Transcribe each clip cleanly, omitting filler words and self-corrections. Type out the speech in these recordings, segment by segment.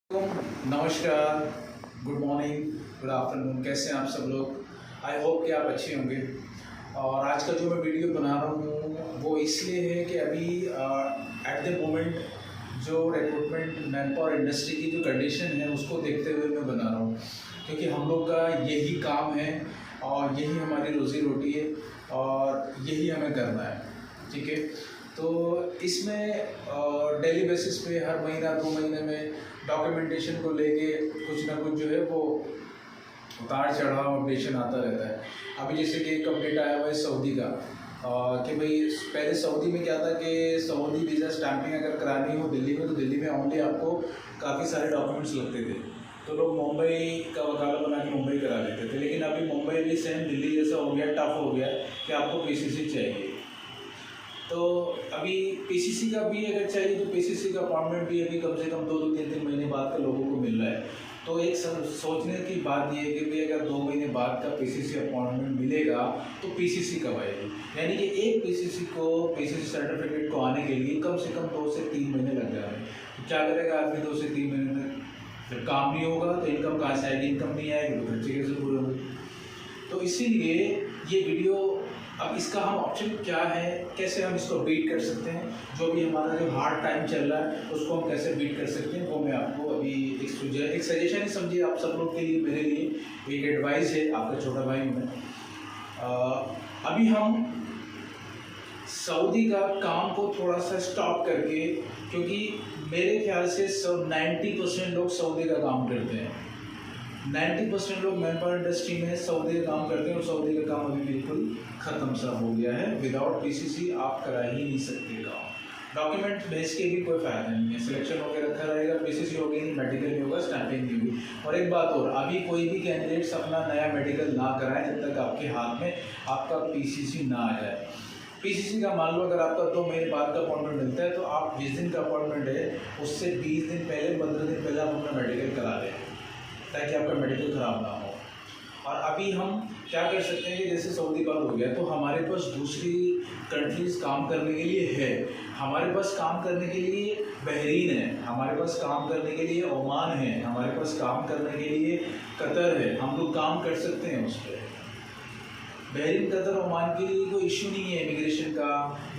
नमस्कार, good morning, good afternoon. कैसे हैं आप सब लोग? आई होप कि आप अच्छे होंगे। और आज का जो मैं वीडियो बना रहा हूँ वो इसलिए है कि अभी एट द मोमेंट जो रिक्रूटमेंट मैन पावर इंडस्ट्री की जो कंडीशन है उसको देखते हुए मैं बना रहा हूँ, क्योंकि हम लोग का यही काम है और यही हमारी रोज़ी रोटी है और यही हमें करना है। ठीक है, तो इसमें डेली बेसिस पे हर महीना 2 महीने में डॉक्यूमेंटेशन को लेके कुछ ना कुछ जो है वो उतार चढ़ाव अपडेशन आता रहता है। अभी जैसे कि एक अपडेट आया हुआ है सऊदी का, कि भाई पहले सऊदी में क्या था कि सऊदी वीज़ा स्टैंपिंग अगर करानी हो दिल्ली में तो दिल्ली में ओनली आपको काफ़ी सारे डॉक्यूमेंट्स लगते थे, तो लोग मुंबई का वकाला बना के मुंबई करा देते थे। लेकिन अभी मुंबई भी सेम दिल्ली जैसा हो गया, टफ हो गया कि आपको पीसीसी चाहिए। तो अभी पीसीसी का भी अगर चाहिए तो पीसीसी का अपॉइंटमेंट भी अभी कम से कम 2-3 महीने बाद का लोगों को मिल रहा है। तो एक सोचने की बात ये है कि भाई अगर 2 महीने बाद का पीसीसी अपॉइंटमेंट मिलेगा तो पीसीसी कब आएगी, यानी कि एक पीसीसी सर्टिफिकेट को आने के लिए कम से कम 2 से 3 महीने लग जा रहे हैं। तो क्या करेगा आदमी 2 से 3 महीने में? जब काम नहीं होगा तो इनकम कहाँ से आएगी, इनकम नहीं आएगी तो खर्चे कैसे पूरे होंगे? तो इसीलिए ये वीडियो, अब इसका हम ऑप्शन क्या है, कैसे हम इसको बीट कर सकते हैं, जो भी हमारा जो हार्ड टाइम चल रहा है उसको हम कैसे बीट कर सकते हैं, वो मैं आपको अभी एक सजेशन ही समझिए आप सब लोग के लिए, मेरे लिए एक एडवाइस है। आपका छोटा भाई हूँ मैं। अभी हम सऊदी का काम को थोड़ा सा स्टॉप करके, क्योंकि मेरे ख्याल से 90% लोग सऊदी का काम करते हैं। 90% लोग मैन पावर इंडस्ट्री में सऊदी का काम करते हैं और सऊदी का काम अभी बिल्कुल ख़त्म सा हो गया है। विदाउट पीसीसी आप करा ही नहीं सकते काम। डॉक्यूमेंट भेज के भी कोई फ़ायदा नहीं है, सिलेक्शन होकर रखा रहेगा, पीसीसी होगी नहीं, मेडिकल नहीं होगा, स्टैंपिंग नहीं होगी। और एक बात और, अभी कोई भी कैंडिडेट्स अपना नया मेडिकल ना कराएं जब तक आपके हाथ में आपका पीसीसी ना आ जाए। पीसीसी का मान लो अगर आपका 2 महीने बाद का अपॉइंटमेंट मिलता है तो आप जिस दिन का अपॉइंटमेंट है उससे 20 दिन पहले, 15 दिन पहले आप अपना मेडिकल करा लें ताकि आपका मेडिकल ख़राब ना हो। और अभी हम क्या कर सकते हैं कि जैसे सऊदी बंद हो गया तो हमारे पास दूसरी कंट्रीज़ काम करने के लिए है। हमारे पास काम करने के लिए बहरीन है, हमारे पास काम करने के लिए ओमान है, हमारे पास काम करने के लिए कतर है। हम लोग काम कर सकते हैं उस पर। बहरीन, कतर, ओमान के लिए कोई इशू नहीं है इमिग्रेशन का,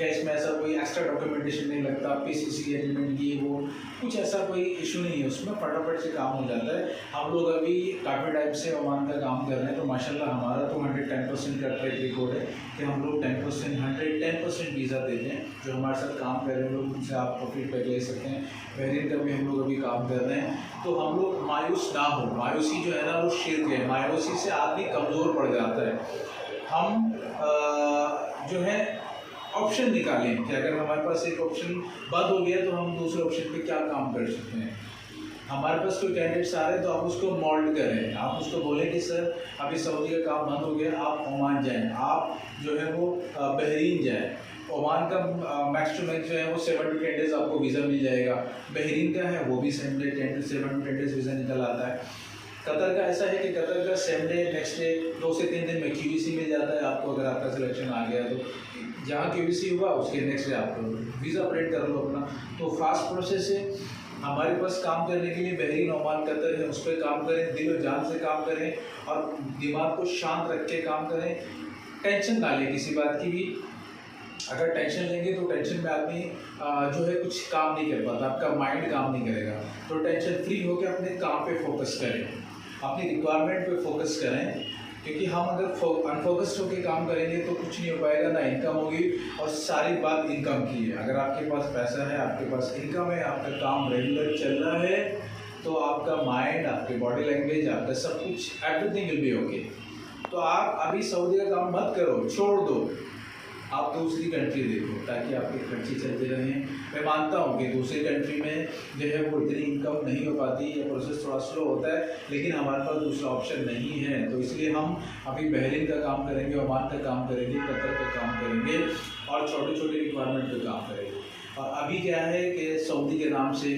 या इसमें ऐसा कोई एक्स्ट्रा डॉक्यूमेंटेशन नहीं लगता, पीसीसी एलिमेंट ये वो कुछ ऐसा कोई इशू नहीं है, उसमें फटाफट से काम हो जाता है। हम लोग अभी काफ़ी टाइम से ओमान का काम कर रहे हैं, तो माशाल्लाह हमारा तो 110% का ट्रैक रिकॉर्ड है कि हम लोग 110% वीज़ा देते हैं। जो हमारे साथ काम कर रहे हैं लोग, उनसे आप फीडबैक ले सकते हैं। बहरीन का भी हम लोग अभी काम कर रहे हैं। तो हम लोग मायूस ना हो, मायूसी जो है ना वो शिर्क है, मायूसी से आदमी कमज़ोर पड़ जाता है। हम जो है ऑप्शन निकालें कि अगर हमारे पास एक ऑप्शन बंद हो गया तो हम दूसरे ऑप्शन पे क्या काम कर सकते हैं। हमारे पास कोई कैंडिडेट्स आ रहे हैं तो आप उसको मोल्ड करें, आप उसको बोलें कि सर अभी सऊदी का काम बंद हो गया, आप ओमान जाएं, आप जो है वो बहरीन जाएं। ओमान का मैक्स टू मैक्स जो है वो 7 to 10 डेज़ आपको वीज़ा मिल जाएगा। बहरीन का है वो भी 7 to 10 डेज़ वीज़ा निकल आता है। कतर का ऐसा है कि कतर का 7 डे, नेक्स्ट डे 2 से 3 दिन में क्यूबीसी मिल जाता है आपको, अगर आपका सिलेक्शन आ गया तो जहाँ क्यूबीसी हुआ उसके नेक्स्ट डे आपको वीज़ा अपडेट कर लो अपना। तो फास्ट प्रोसेस है। हमारे पास काम करने के लिए बहरीन, ओमान, कतर है, उस पर काम करें, दिल और जान से काम करें और दिमाग को शांत रख के काम करें। टेंशन ना लें किसी बात की भी। अगर टेंशन लेंगे तो टेंशन में आदमी जो है कुछ काम नहीं कर पाता, आपका माइंड काम नहीं करेगा। तो टेंशन फ्री होकर अपने काम पे फोकस करें, अपनी रिक्वायरमेंट पे फोकस करें, क्योंकि हम अगर अनफोकस्ड होकर काम करेंगे तो कुछ नहीं हो पाएगा, ना इनकम होगी। और सारी बात इनकम की है। अगर आपके पास पैसा है, आपके पास इनकम है, आपका काम रेगुलर चल रहा है, तो आपका माइंड, आपकी बॉडी लैंग्वेज, आपका सब कुछ, एवरीथिंग विल बी ओके। तो आप अभी सऊदी का काम मत करो, छोड़ दो, आप दूसरी कंट्री देखो ताकि आपके खर्चे चलते रहें। मैं मानता हूँ कि दूसरी कंट्री में जो है वो इतनी इनकम नहीं हो पाती, या प्रोसेस थोड़ा स्लो होता है, लेकिन हमारे पास दूसरा ऑप्शन नहीं है। तो इसलिए हम अभी बहरीन का काम करेंगे, ओमान का काम करेंगे, कतर का काम करेंगे और छोटे छोटे रिक्वायरमेंट पे काम करेंगे। और अभी क्या है कि सऊदी के नाम से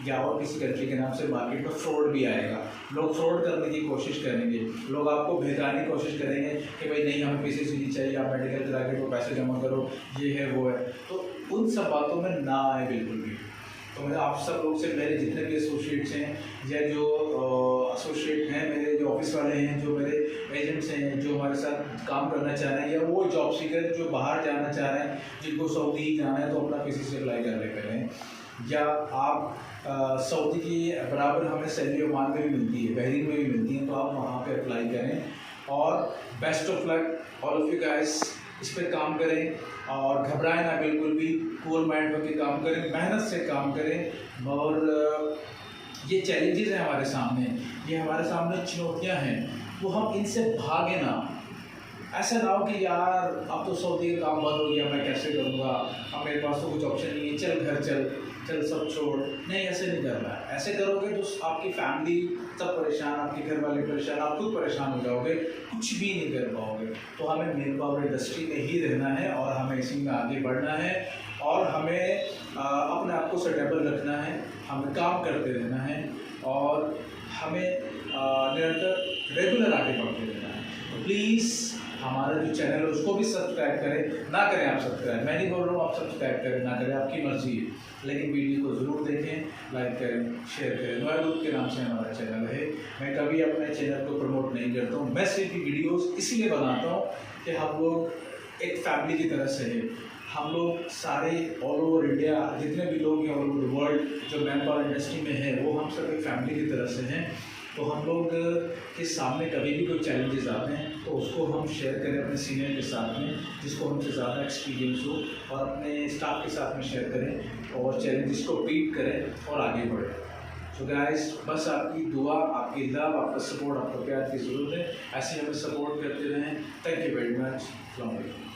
या और किसी कंट्री के नाम से मार्केट में फ्रॉड भी आएगा। लोग फ्रॉड करने की कोशिश करेंगे, लोग आपको भेजने की कोशिश करेंगे कि भाई नहीं हमें पीसीसी नहीं चाहिए, आप मेडिकल करा के तो पैसे जमा करो, ये है वो है। तो उन सब बातों में ना आए बिल्कुल भी। तो मैं आप सब लोग से, मेरे जितने भी एसोसिएट्स हैं या जो एसोसिएट हैं मेरे, जो ऑफिस वाले हैं, जो मेरे एजेंट्स हैं, जो हमारे साथ काम करना चाह रहे हैं, या वो जॉब सीकर जो बाहर जाना चाह रहे हैं, जिनको सऊदी जाना है तो अपना किसी से अप्लाई कर ले पहले, या आप सऊदी की बराबर हमें सैलरी ओमान में भी मिलती है, बहरीन में भी मिलती है, तो आप वहाँ पे अप्लाई करें। और best of luck all of you guys, इस पर काम करें और घबराएं ना बिल्कुल भी, कूल माइंड होकर काम करें, मेहनत से काम करें। और ये चैलेंजेस हैं हमारे सामने, ये हमारे सामने चुनौतियाँ हैं, वो हम इनसे भागे ना। ऐसा ना हो कि यार अब तो सऊदी का काम बंद हो गया, मैं कैसे करूँगा, अब मेरे पास तो कुछ ऑप्शन नहीं है, चल घर चल सब छोड़। नहीं, ऐसे नहीं करना है। ऐसे करोगे तो आपकी फैमिली सब परेशान, आपके घर वाले परेशान, आप खुद परेशान हो जाओगे, कुछ भी नहीं कर पाओगे। तो हमें मेन पावर इंडस्ट्री में ही रहना है और हमें इसी में आगे बढ़ना है और हमें अपने आप को स्टेबल रखना है, हमें काम करते रहना है और हमें निरंतर रेगुलर आगे बढ़ते रहना है। तो प्लीज़ हमारा जो चैनल है उसको भी सब्सक्राइब करें। ना करें आप सब्सक्राइब, मैं नहीं बोल रहा हूँ आप सब्सक्राइब करें ना करें, आपकी मर्जी है, लेकिन वीडियो को ज़रूर देखें, लाइक करें, शेयर करें। नोया ग्रुप के नाम से हमारा चैनल है। मैं कभी अपने चैनल को प्रमोट नहीं करता हूँ, मैं सिर्फ वीडियोज़ इसलिए बनाता हूँ कि हम लोग एक फैमिली की तरह से है। हम लोग सारे ऑल ओवर इंडिया जितने भी लोग हैं ऑल ओवर वर्ल्ड जो मैन पावर इंडस्ट्री में है, वो हम सब एक फैमिली की तरह से हैं। तो हम लोग के सामने कभी भी कोई चैलेंजेस आते हैं तो उसको हम शेयर करें अपने सीनियर के साथ में, जिसको हमसे ज़्यादा एक्सपीरियंस हो, और अपने स्टाफ के साथ में शेयर करें और चैलेंजेस को बीट करें और आगे बढ़ें। तो गाइस, बस आपकी दुआ, आपकी लव, आपका सपोर्ट, आपका प्यार की ज़रूरत है। ऐसे हमें सपोर्ट करते रहें। Thank you very much. अस्सलाम वालेकुम।